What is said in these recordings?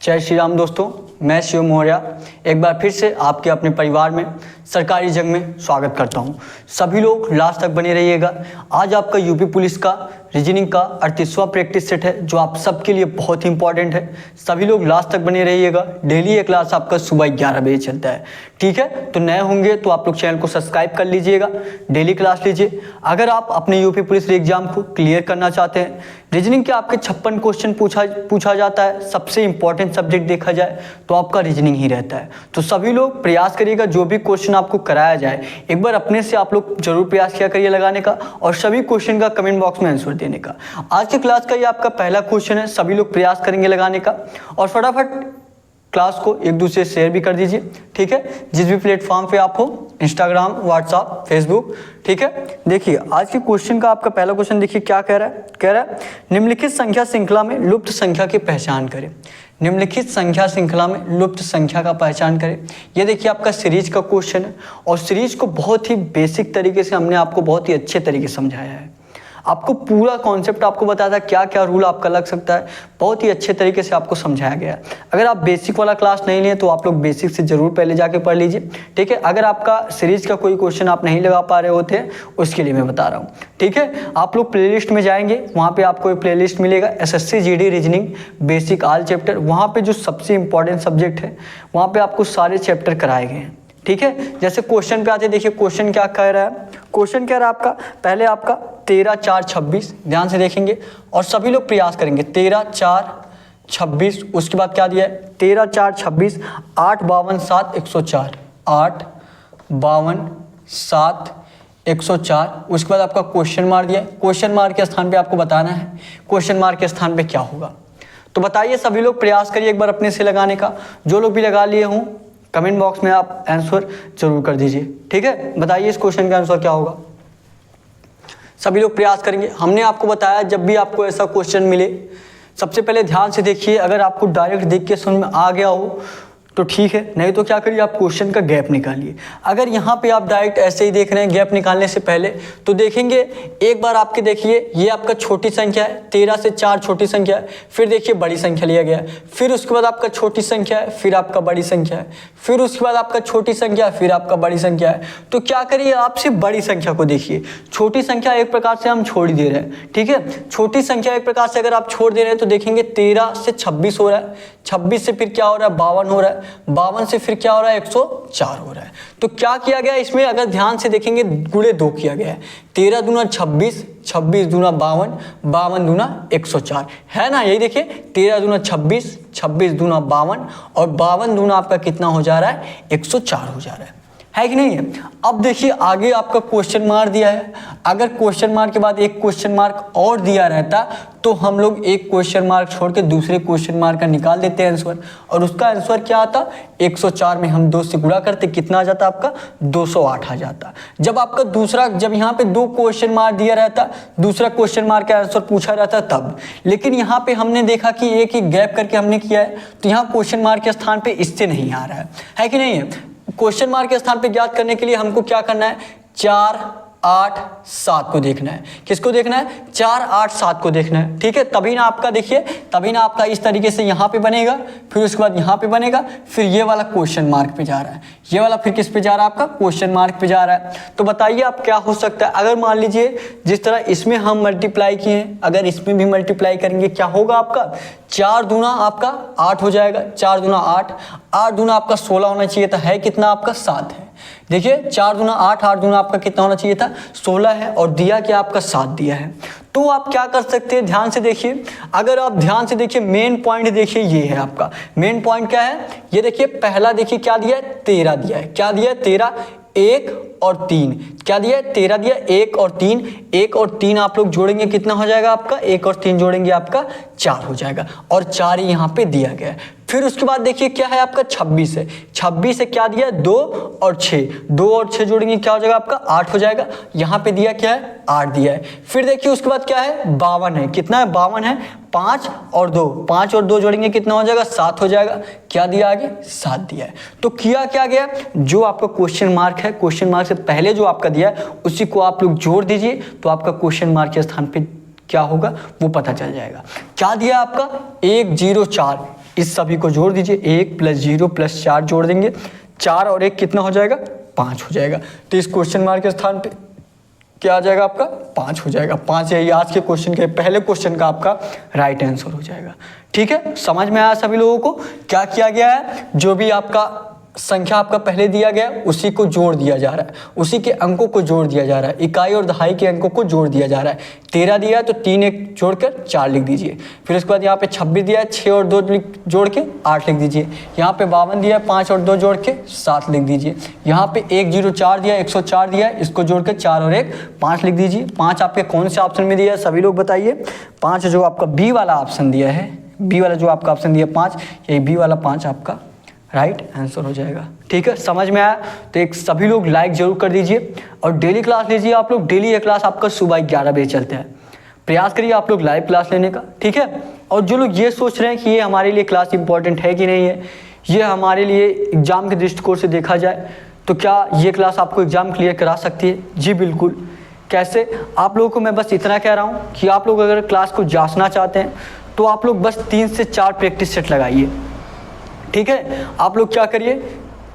जय श्री राम दोस्तों, मैं शिव मौर्य एक बार फिर से आपके अपने परिवार में सरकारी जंग में स्वागत करता हूं। सभी लोग लास्ट तक बने रहिएगा। आज आपका यूपी पुलिस का रीजनिंग का 38वां प्रैक्टिस सेट है जो आप सबके लिए बहुत ही इंपॉर्टेंट है। सभी लोग लास्ट तक बने रहिएगा। डेली ये क्लास आपका सुबह 11 बजे चलता है, ठीक है। तो नए होंगे तो आप लोग चैनल को सब्सक्राइब कर लीजिएगा, डेली क्लास लीजिए। अगर आप अपने यूपी पुलिस एग्जाम को क्लियर करना चाहते हैं, रीजनिंग के आपके 56 क्वेश्चन पूछा जाता है। सबसे इंपॉर्टेंट सब्जेक्ट देखा जाए तो आपका रीजनिंग ही रहता है। तो सभी लोग प्रयास करिएगा, जो भी क्वेश्चन आपको कराया जाए एक बार अपने से आप लोग जरूर प्रयास किया करिए लगाने का, और सभी क्वेश्चन का कमेंट बॉक्स में आंसर देने का। आज के क्लास का ये आपका पहला क्वेश्चन है, सभी लोग प्रयास करेंगे लगाने का, और फटाफट क्लास को एक दूसरे से शेयर भी कर दीजिए, ठीक है। जिस भी प्लेटफॉर्म पे आप हो, इंस्टाग्राम, व्हाट्सएप, फेसबुक, ठीक है। देखिए आज के क्वेश्चन का आपका पहला क्वेश्चन देखिए क्या कह रहा है निम्नलिखित संख्या श्रृंखला में लुप्त संख्या की पहचान करें। निम्नलिखित संख्या श्रृंखला में लुप्त संख्या का पहचान करें। ये देखिए आपका सीरीज का क्वेश्चन है, और सीरीज को बहुत ही बेसिक तरीके से हमने आपको बहुत ही अच्छे तरीके से समझाया है। आपको पूरा कॉन्सेप्ट आपको बताया था, क्या क्या रूल आपका लग सकता है, बहुत ही अच्छे तरीके से आपको समझाया गया है। अगर आप बेसिक वाला क्लास नहीं लिए तो आप लोग बेसिक से जरूर पहले जाके पढ़ लीजिए, ठीक है। अगर आपका सीरीज का कोई क्वेश्चन आप नहीं लगा पा रहे होते हैं, उसके लिए मैं बता रहा हूँ, ठीक है। आप लोग प्लेलिस्ट में जाएंगे, वहाँ पे आपको एक प्लेलिस्ट मिलेगा SSC GD reasoning basic all chapter. वहाँ पे जो सबसे इंपॉर्टेंट सब्जेक्ट है वहाँ पे आपको सारे चैप्टर कराए गए हैं, ठीक है। जैसे क्वेश्चन पे आते देखिए क्वेश्चन क्या कह रहा है। क्वेश्चन कह रहा है आपका पहले आपका 13, 4, 26, ध्यान से देखेंगे और सभी लोग प्रयास करेंगे। 13, 4, 26, उसके बाद क्या दिया है 13, 4, 26, 8, 52, 7, 104, 8, 52, 7, 104। उसके बाद आपका क्वेश्चन मार्क दिया है। क्वेश्चन मार्क के स्थान पे आपको बताना है क्वेश्चन मार्क के स्थान पे क्या होगा। तो बताइए, सभी लोग प्रयास करिए एक बार अपने से लगाने का। जो लोग भी लगा लिए हों कमेंट बॉक्स में आप आंसर जरूर कर दीजिए, ठीक है। बताइए इस क्वेश्चन का आंसर क्या होगा। सभी लोग प्रयास करेंगे। हमने आपको बताया जब भी आपको ऐसा क्वेश्चन मिले सबसे पहले ध्यान से देखिए। अगर आपको डायरेक्ट देख के समझ में आ गया हो तो ठीक है, नहीं तो क्या करिए आप क्वेश्चन का गैप निकालिए। अगर यहाँ पे आप डायरेक्ट ऐसे ही देख रहे हैं गैप निकालने से पहले, तो देखेंगे एक बार आपके देखिए ये आपका छोटी संख्या है, 13 से 4 छोटी संख्या है, फिर देखिए बड़ी संख्या लिया गया है, फिर उसके बाद आपका छोटी संख्या है, फिर आपका बड़ी संख्या है, फिर उसके बाद आपका छोटी संख्या है, फिर आपका बड़ी संख्या है। तो क्या करिए आप सिर्फ बड़ी संख्या को देखिए। छोटी संख्या एक प्रकार से हम छोड़ ही दे रहे हैं, ठीक है। छोटी संख्या एक प्रकार से अगर आप छोड़ दे रहे हैं तो देखेंगे 13 से 26 हो रहा है, 26 से फिर क्या हो रहा है 52 हो रहा है, 52 से फिर क्या हो रहा है 104 हो रहा है। तो क्या किया गया इसमें, अगर ध्यान से देखेंगे गुणे 2 किया गया है। 13 दूना 26, 26 दूना 52, 52 दूना 104 है ना। यही देखिए 13 दूना 26, 26 दूना 52, और 52 दूना आपका कितना हो जा रहा है 104 हो जा रहा है कि नहीं है। अब देखिए आगे आपका क्वेश्चन मार्क दिया है। अगर क्वेश्चन मार्क के बाद एक क्वेश्चन मार्क और दिया रहता तो हम लोग एक क्वेश्चन मार्क छोड़ के दूसरे क्वेश्चन मार्क का निकाल देते हैं आंसर, और उसका आंसर क्या आता 104 में हम 2 से गुणा करते कितना आ जाता आपका 208 आ जाता। जब आपका दूसरा, जब यहाँ पे 2 क्वेश्चन मार्क दिया रहता, दूसरा क्वेश्चन मार्क का आंसर पूछा रहता तब, लेकिन यहाँ पे हमने देखा कि एक ही गैप करके हमने किया है, तो यहाँ क्वेश्चन मार्क के स्थान पे इससे नहीं आ रहा है कि नहीं है। क्वेश्चन मार्क के स्थान पे ज्ञात करने के लिए हमको क्या करना है 4, 8, 7 को देखना है। किसको देखना है 4, 8, 7 को देखना है, ठीक है। तभी ना आपका देखिए, तभी ना आपका इस तरीके से यहाँ पे बनेगा, फिर उसके बाद यहाँ पे बनेगा, फिर ये वाला क्वेश्चन मार्क पे जा रहा है, ये वाला फिर किस पे जा रहा है आपका क्वेश्चन मार्क पे जा रहा है। तो बताइए आप क्या हो सकता है। अगर मान लीजिए जिस तरह इसमें हम मल्टीप्लाई किए, अगर इसमें भी मल्टीप्लाई करेंगे क्या होगा आपका 4 दूना आपका 8 हो जाएगा, 4 दूना 8, 8 दूना आपका 16 होना चाहिए था, है कितना आपका 7 है। देखिए 4 दूना 8, 8 दूना आपका कितना होना चाहिए था 16 है, और दिया क्या आपका 7 दिया है। तो आप क्या कर सकते हैं, ध्यान से देखिए। अगर आप ध्यान से देखिए मेन पॉइंट देखिए, ये है आपका मेन पॉइंट क्या है, ये देखिए पहला देखिए क्या दिया है 13 दिया है, क्या दिया है 13, 1 और 3, क्या दिया है 13 दिया, 1 और 3, 1 और 3 आप लोग जोड़ेंगे कितना हो जाएगा आपका 1 और 3 जोड़ेंगे आपका 4 हो जाएगा, और 4 यहाँ पे दिया गया है। फिर उसके बाद देखिए क्या है आपका 26 है, 26 से क्या दिया है 2 और 6, 2 और 6 जोड़ेंगे क्या हो जाएगा आपका 8 हो जाएगा, यहाँ पे दिया क्या है 8 दिया है। फिर देखिए उसके बाद क्या है 52 है, कितना है 52 है, 5 और 2, 5 और 2 जोड़ेंगे कितना हो जाएगा 7 हो जाएगा, क्या दिया आगे 7 दिया है। तो किया क्या गया, जो आपका क्वेश्चन मार्क है, क्वेश्चन मार्क से पहले जो आपका दिया है उसी को आप लोग जोड़ दीजिए, तो आपका क्वेश्चन मार्क के स्थान पे क्या होगा वो पता चल जाएगा। क्या दिया आपका 104, इस सभी को जोड़ दीजिए, 1 + 0 + 4 जोड़ देंगे, 4 और 1 कितना हो जाएगा, 5 हो जाएगा। तो इस क्वेश्चन मार्क के स्थान पे क्या आ जाएगा आपका, 5 हो जाएगा। 5 यही आज के क्वेश्चन के पहले क्वेश्चन का आपका राइट आंसर हो जाएगा। ठीक है, समझ में आया सभी लोगों को क्या किया गया है? जो भी आपका संख्या आपका पहले दिया गया उसी को जोड़ दिया जा रहा है, उसी के अंकों को जोड़ दिया जा रहा है, इकाई और दहाई के अंकों को जोड़ दिया जा रहा है। 13 दिया है तो 3 1 जोड़कर 4 लिख दीजिए। फिर उसके बाद यहाँ पे 26 दिया है, 6 और 2 जोड़ के 8 लिख दीजिए। यहाँ पे 52 दिया है, 5 और 2 जोड़ के 7 लिख दीजिए। यहाँ पे 104 दिया है, 104 दिया है, इसको जोड़ के 4 और 1 5 लिख दीजिए। 5 आपके कौन से ऑप्शन में दिया है सभी लोग बताइए? 5 जो आपका बी वाला ऑप्शन दिया है, बी वाला जो आपका ऑप्शन दिया 5, यही बी वाला 5 आपका राइट आंसर हो जाएगा। ठीक है, समझ में आया? तो एक सभी लोग लाइक जरूर कर दीजिए और डेली क्लास लीजिए आप लोग। डेली ये क्लास आपका सुबह 11 बजे चलता है, प्रयास करिए आप लोग लाइव क्लास लेने का। ठीक है, और जो लोग ये सोच रहे हैं कि ये हमारे लिए क्लास इंपॉर्टेंट है कि नहीं है, ये हमारे लिए एग्जाम के दृष्टिकोण से देखा जाए तो क्या ये क्लास आपको एग्जाम क्लियर करा सकती है? जी बिल्कुल। कैसे? आप लोगों को मैं बस इतना कह रहा हूँ कि आप लोग अगर क्लास को जांचना चाहते हैं तो आप लोग बस 3 से 4 प्रैक्टिस सेट लगाइए। ठीक है, आप लोग क्या करिए,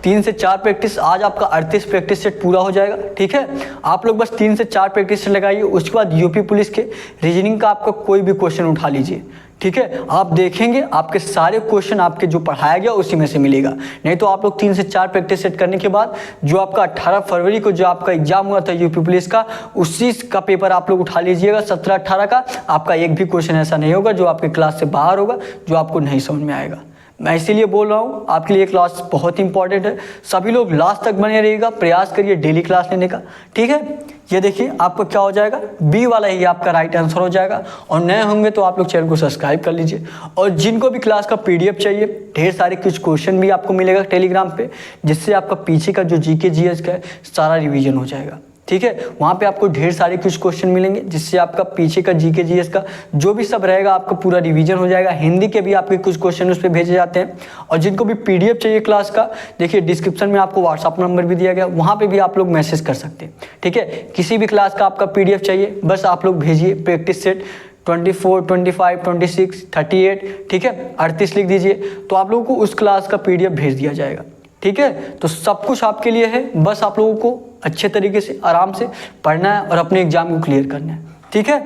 3 से 4 प्रैक्टिस, आज आपका 38 प्रैक्टिस सेट पूरा हो जाएगा। ठीक है, आप लोग बस 3 से 4 प्रैक्टिस सेट लगाइए। उसके बाद यूपी पुलिस के रीजनिंग का आपका कोई भी क्वेश्चन उठा लीजिए। ठीक है, आप देखेंगे आपके सारे क्वेश्चन आपके जो पढ़ाया गया उसी में से मिलेगा। नहीं तो आप लोग 3 से 4 प्रैक्टिस सेट करने के बाद जो आपका 18 फरवरी को जो आपका एग्जाम हुआ था यूपी पुलिस का, उसी का पेपर आप लोग उठा लीजिएगा। 17-18 का आपका एक भी क्वेश्चन ऐसा नहीं होगा जो आपके क्लास से बाहर होगा, जो आपको नहीं समझ में आएगा। मैं इसीलिए बोल रहा हूँ आपके लिए क्लास बहुत इंपॉर्टेंट है। सभी लोग लास्ट तक बने रहिएगा, प्रयास करिए डेली क्लास लेने का। ठीक है, ये देखिए आपको क्या हो जाएगा, बी वाला ही आपका राइट आंसर हो जाएगा। और नए होंगे तो आप लोग चैनल को सब्सक्राइब कर लीजिए। और जिनको भी क्लास का PDF चाहिए, ढेर सारे कुछ क्वेश्चन भी आपको मिलेगा टेलीग्राम पे, जिससे आपका पीछे का जो GK GS का है सारा रिविजन हो जाएगा। ठीक है, वहाँ पे आपको ढेर सारे कुछ क्वेश्चन मिलेंगे, जिससे आपका पीछे का GK GS का जो भी सब रहेगा आपका पूरा रिवीजन हो जाएगा। हिंदी के भी आपके कुछ क्वेश्चन उस पर भेजे जाते हैं। और जिनको भी PDF चाहिए क्लास का, देखिए डिस्क्रिप्शन में आपको व्हाट्सअप नंबर भी दिया गया, वहाँ पे भी आप लोग मैसेज कर सकते हैं। ठीक है, किसी भी क्लास का आपका PDF चाहिए बस आप लोग भेजिए, प्रैक्टिस सेट 24, 25, 26, 38, ठीक है 38 लिख दीजिए, तो आप लोगों को उस क्लास का PDF भेज दिया जाएगा। ठीक है, तो सब कुछ आपके लिए है, बस आप लोगों को अच्छे तरीके से आराम से पढ़ना है और अपने एग्जाम को क्लियर करना है। ठीक है,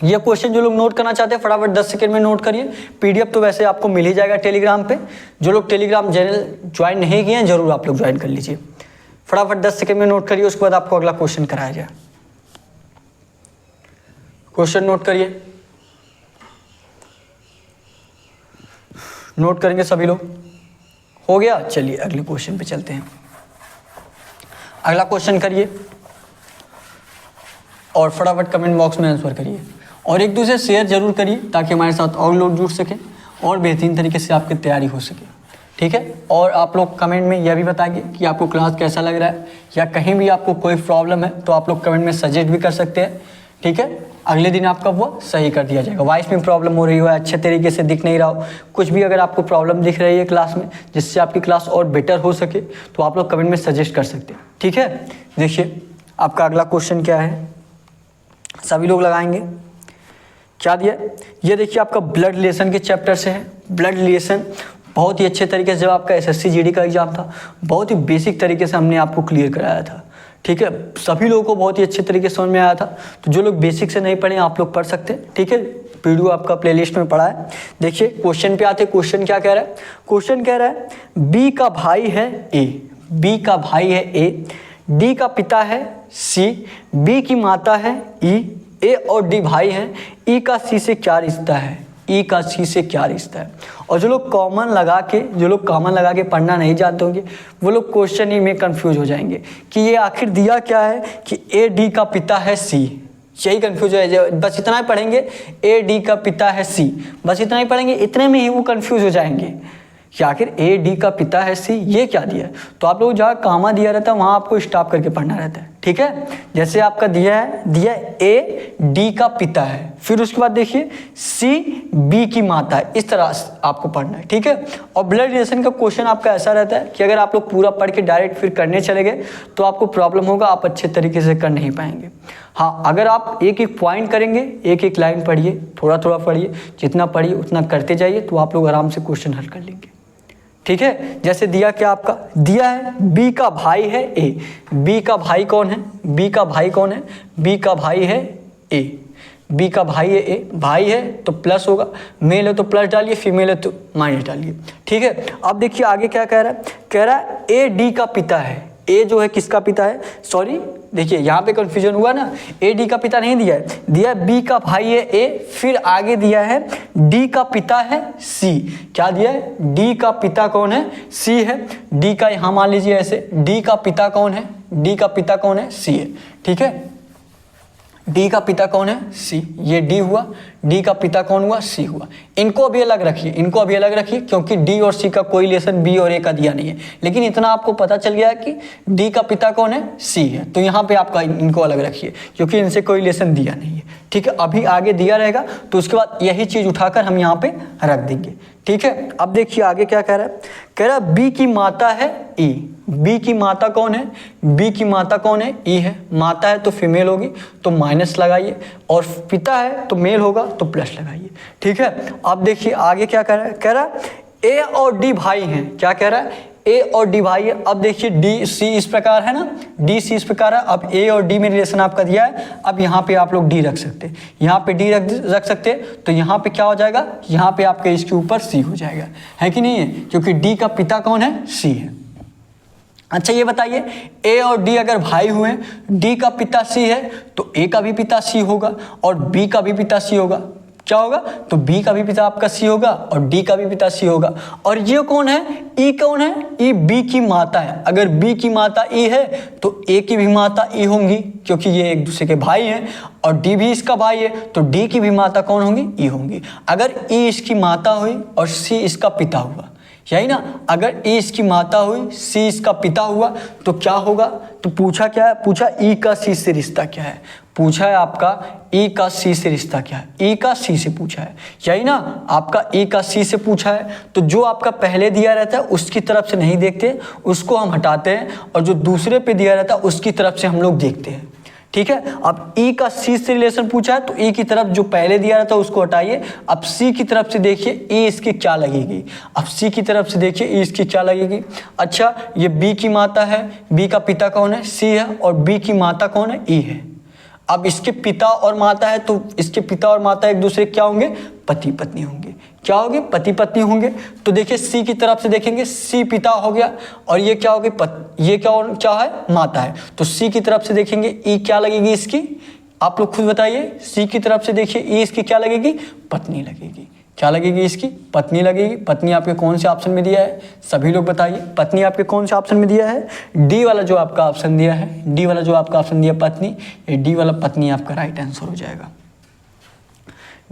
ये क्वेश्चन जो लोग नोट करना चाहते हैं फटाफट 10 सेकंड में नोट करिए। PDF तो वैसे आपको मिल ही जाएगा टेलीग्राम पे। जो लोग टेलीग्राम चैनल ज्वाइन नहीं किए हैं जरूर आप लोग ज्वाइन कर लीजिए। फटाफट 10 सेकंड में नोट करिए, उसके बाद आपको अगला क्वेश्चन कराया जाए। क्वेश्चन नोट करिए, नोट करेंगे सभी लोग? हो गया? चलिए अगले क्वेश्चन पे चलते हैं। अगला क्वेश्चन करिए और फटाफट कमेंट बॉक्स में आंसर करिए और एक दूसरे शेयर जरूर करिए ताकि हमारे साथ और लोग जुड़ सकें और बेहतरीन तरीके से आपकी तैयारी हो सके। ठीक है, और आप लोग कमेंट में यह भी बताइए कि आपको क्लास कैसा लग रहा है, या कहीं भी आपको कोई प्रॉब्लम है तो आप लोग कमेंट में सजेस्ट भी कर सकते हैं। ठीक है, अगले दिन आपका वो सही कर दिया जाएगा। वॉइस में प्रॉब्लम हो रही हो, अच्छे तरीके से दिख नहीं रहा हो, कुछ भी अगर आपको प्रॉब्लम दिख रही है क्लास में जिससे आपकी क्लास और बेटर हो सके तो आप लोग कमेंट में सजेस्ट कर सकते हैं। ठीक है, देखिए आपका अगला क्वेश्चन क्या है, सभी लोग लगाएंगे। क्या दिया? ये देखिए आपका ब्लड रिलेशन के चैप्टर से है। ब्लड रिलेशन बहुत ही अच्छे तरीके से जब आपका SSC GD का एग्जाम था, बहुत ही बेसिक तरीके से हमने आपको क्लियर कराया था। ठीक है, सभी लोगों को बहुत ही अच्छे तरीके से समझ में आया था। तो जो लोग बेसिक से नहीं पढ़े आप लोग पढ़ सकते हैं। ठीक है, वीडियो आपका प्लेलिस्ट में पड़ा है। देखिए क्वेश्चन पे आते, क्वेश्चन क्या कह रहा है? क्वेश्चन कह रहा है B का भाई है A, B का भाई है A, D का पिता है C, B की माता है E, A और D भाई हैं, E का C से क्या रिश्ता है? E का C से क्या रिश्ता है? और जो लोग कॉमन लगा के पढ़ना नहीं जानते होंगे वो लोग क्वेश्चन ही में कंफ्यूज हो जाएंगे कि ये आखिर दिया क्या है कि A D का पिता है C, यही कंफ्यूज हो जाए। बस इतना ही पढ़ेंगे A D का पिता है C, बस इतना ही पढ़ेंगे, इतने में ही वो कंफ्यूज हो जाएंगे कि आखिर A D का पिता है C ये क्या दिया है। तो आप लोग जहाँ कामा दिया रहता है वहाँ आपको स्टॉप करके पढ़ना रहता है। ठीक है। जैसे आपका दिया है ए डी का पिता है, फिर उसके बाद देखिए सी बी की माता है, इस तरह आपको पढ़ना है, ठीक है। और ब्लड रिलेशन का क्वेश्चन आपका ऐसा रहता है कि अगर आप लोग पूरा पढ़ के डायरेक्ट फिर करने चले गए तो आपको प्रॉब्लम होगा, आप अच्छे तरीके से कर नहीं पाएंगे। हाँ, अगर आप एक एक पॉइंट करेंगे, एक एक लाइन पढ़िए, थोड़ा थोड़ा पढ़िए, जितना पढ़िए उतना करते जाइए, तो आप लोग आराम से क्वेश्चन हल कर लेंगे, ठीक है। जैसे दिया क्या आपका दिया है बी का भाई है ए, बी का भाई कौन है, बी का भाई कौन है, बी का भाई है ए, बी का भाई है ए, भाई है तो प्लस होगा, मेल है तो प्लस डालिए, फीमेल है तो माइनस डालिए, ठीक है। अब देखिए आगे क्या कह रहा है ए डी का पिता है, ए जो है किसका पिता है, सॉरी देखिए यहाँ पे कंफ्यूजन हुआ ना, ए डी का पिता नहीं दिया है, दिया है बी का भाई है ए, फिर आगे दिया है डी का पिता है सी। क्या दिया है, डी का पिता कौन है, सी है। डी का यहाँ मान लीजिए ऐसे, डी का पिता कौन है, डी का पिता कौन है, सी है, ठीक है। डी का पिता कौन है, सी, ये डी हुआ, डी का पिता कौन हुआ, सी हुआ। इनको अभी अलग रखिए, इनको अभी अलग रखिए, क्योंकि डी और सी का कोई रिलेशन बी और ए का दिया नहीं है, लेकिन इतना आपको पता चल गया है कि डी का पिता कौन है, सी है, तो यहाँ पे आपका इनको अलग रखिए, क्योंकि इनसे कोई रिलेशन दिया नहीं है, ठीक है। अभी आगे दिया रहेगा तो उसके बाद यही चीज उठाकर हम यहाँ पे रख देंगे, ठीक है। अब देखिए आगे क्या कह रहा है बी की माता है ई, बी की माता कौन है, बी की माता कौन है, ई है। माता है तो फीमेल होगी तो माइनस लगाइए, और पिता है तो मेल होगा तो प्लस लगाइए, ठीक है। अब देखिए आगे क्या कह रहा है ए और डी भाई हैं। क्या कह रहा है, ए और डी भाई है। अब देखिए डी सी इस प्रकार है ना, डी सी इस प्रकार है। अब ए और डी में रिलेशन आपका दिया है, अब यहाँ पे आप लोग डी रख सकते हैं, यहाँ पे डी रख सकते हैं, तो यहाँ पे क्या हो जाएगा, यहाँ पे आपके इसके ऊपर सी हो जाएगा, है कि नहीं है, क्योंकि डी का पिता कौन है, सी है। अच्छा ये बताइए, ए और डी अगर भाई हुए, डी का पिता सी है तो ए का भी पिता सी होगा और बी का भी पिता सी होगा। क्या होगा, तो बी का भी पिता आपका सी होगा और डी का भी पिता सी होगा। और ये कौन है, ई कौन है, ई बी की माता है। अगर बी की माता ई है तो ए की भी माता ई होंगी, क्योंकि ये एक दूसरे के भाई हैं, और डी भी इसका भाई है तो डी की भी माता कौन होंगी, ई होंगी। अगर ई इसकी माता हुई और सी इसका पिता हुआ, यही ना, अगर ई इसकी माता हुई, सी इसका पिता हुआ, तो क्या होगा, तो पूछा क्या है, पूछा ई का सी से रिश्ता क्या है, पूछा है आपका ई का सी से रिश्ता क्या है, ई का सी से पूछा है, यही ना, आपका ई का सी से पूछा है। तो जो आपका पहले दिया रहता है उसकी तरफ से नहीं देखते, उसको हम हटाते हैं, और जो दूसरे पे दिया रहता है उसकी तरफ से हम लोग देखते हैं, ठीक है। अब ई का सी से रिलेशन पूछा है तो ई की तरफ जो पहले दिया रहता है उसको हटाइए। अब सी की तरफ से देखिए ई इसकी क्या लगेगी, अब सी की तरफ से देखिए ई इसकी क्या लगेगी। अच्छा ये बी की माता है, बी का पिता कौन है, सी है, और बी की माता कौन है, ई है। अब इसके पिता और माता है तो इसके पिता और माता एक दूसरे क्या होंगे, पति पत्नी होंगे। क्या होंगे, पति पत्नी होंगे। तो देखिए सी की तरफ से देखेंगे, सी पिता हो गया, और ये क्या होगी, ये क्या है, माता है। तो सी की तरफ से देखेंगे ई क्या लगेगी इसकी, आप लोग खुद बताइए। सी की तरफ से देखिए ई इसकी क्या लगेगी, पत्नी लगेगी। क्या लगेगी इसकी, पत्नी लगेगी। पत्नी आपके कौन से ऑप्शन में दिया है, सभी लोग बताइए, पत्नी आपके कौन से ऑप्शन में दिया है, डी वाला जो आपका ऑप्शन दिया है, डी वाला जो आपका ऑप्शन दिया पत्नी, ये डी वाला पत्नी आपका राइट आंसर हो जाएगा।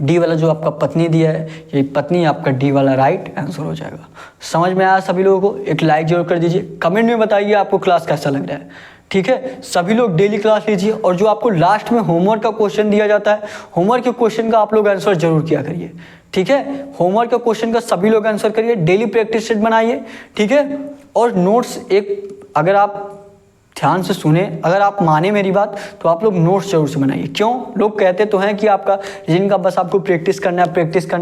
डी वाला जो आपका पत्नी दिया है, ये पत्नी आपका डी वाला राइट आंसर हो जाएगा। समझ में आया सभी लोगों को, एक लाइक जरूर कर दीजिए, कमेंट में बताइए आपको क्लास कैसा लग रहा है, ठीक है। सभी लोग डेली क्लास लीजिए, और जो आपको लास्ट में होमवर्क का क्वेश्चन दिया जाता है, होमवर्क के क्वेश्चन का आप लोग आंसर जरूर किया करिए, ठीक है। होमवर्क के क्वेश्चन का सभी लोग आंसर करिए, डेली प्रैक्टिस सेट बनाइए, ठीक है। और नोट्स एक, अगर आप ध्यान से सुने, अगर आप माने मेरी बात, तो आप लोग नोट्स जरूर से बनाइए। क्यों, लोग कहते तो हैं कि आपका रीजनिंग का बस आपको प्रैक्टिस करना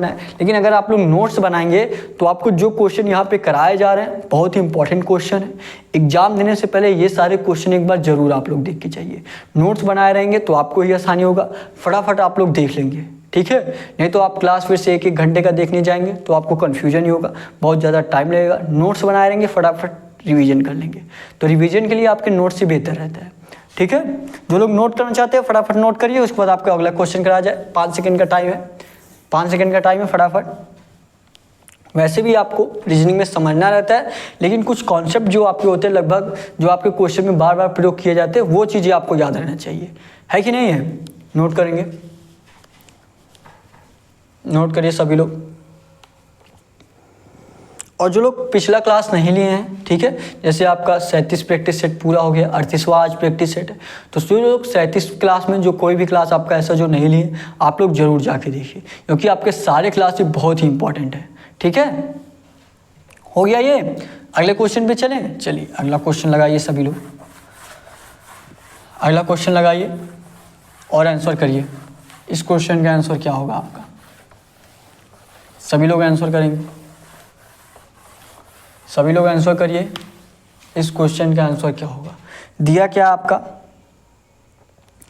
है, लेकिन अगर आप लोग नोट्स बनाएंगे तो आपको जो क्वेश्चन यहाँ पे कराए जा रहे हैं बहुत ही इंपॉर्टेंट क्वेश्चन है। एग्जाम देने से पहले ये सारे क्वेश्चन एक बार जरूर आप लोग देख के चाहिए। नोट्स बनाए रहेंगे तो आपको ही आसानी होगा, फटाफट आप लोग देख लेंगे, ठीक है। नहीं तो आप क्लास फिर से 1-1 घंटे का देखने जाएंगे तो आपको कन्फ्यूजन ही होगा, बहुत ज़्यादा टाइम लगेगा। नोट्स बनाए रहेंगे, फटाफट रिवीजन कर लेंगे, तो रिवीजन के लिए आपके नोट्स ही बेहतर रहता है, ठीक है। जो लोग नोट करना चाहते हैं फटाफट नोट करिए, उसके बाद आपका अगला क्वेश्चन करा जाए। 5 सेकंड का टाइम है, 5 सेकंड का टाइम है, फटाफट। वैसे भी आपको रीजनिंग में समझना रहता है, लेकिन कुछ कॉन्सेप्ट जो आपके होते हैं, लगभग जो आपके क्वेश्चन में बार बार प्रयोग किए जाते हैं, वो चीज़ें आपको याद रहना चाहिए, है कि नहीं है। नोट करेंगे, नोट करिए सभी लोग। और जो लोग पिछला क्लास नहीं लिए हैं, ठीक है, जैसे आपका 37 प्रैक्टिस सेट पूरा हो गया, 38वां आज प्रैक्टिस सेट है, तो जो लोग 37 क्लास में जो कोई भी क्लास आपका ऐसा जो नहीं लिए, आप लोग जरूर जाके देखिए, क्योंकि आपके सारे क्लास भी बहुत ही इंपॉर्टेंट है। ठीक है, हो गया ये। अगले क्वेश्चन पे चलें। चलिए अगला क्वेश्चन लगाइए सभी लोग, अगला क्वेश्चन लगाइए और आंसर करिए। इस क्वेश्चन का आंसर क्या होगा आपका, सभी लोग आंसर करेंगे, सभी लोग आंसर करिए। इस क्वेश्चन का आंसर क्या होगा? दिया क्या आपका,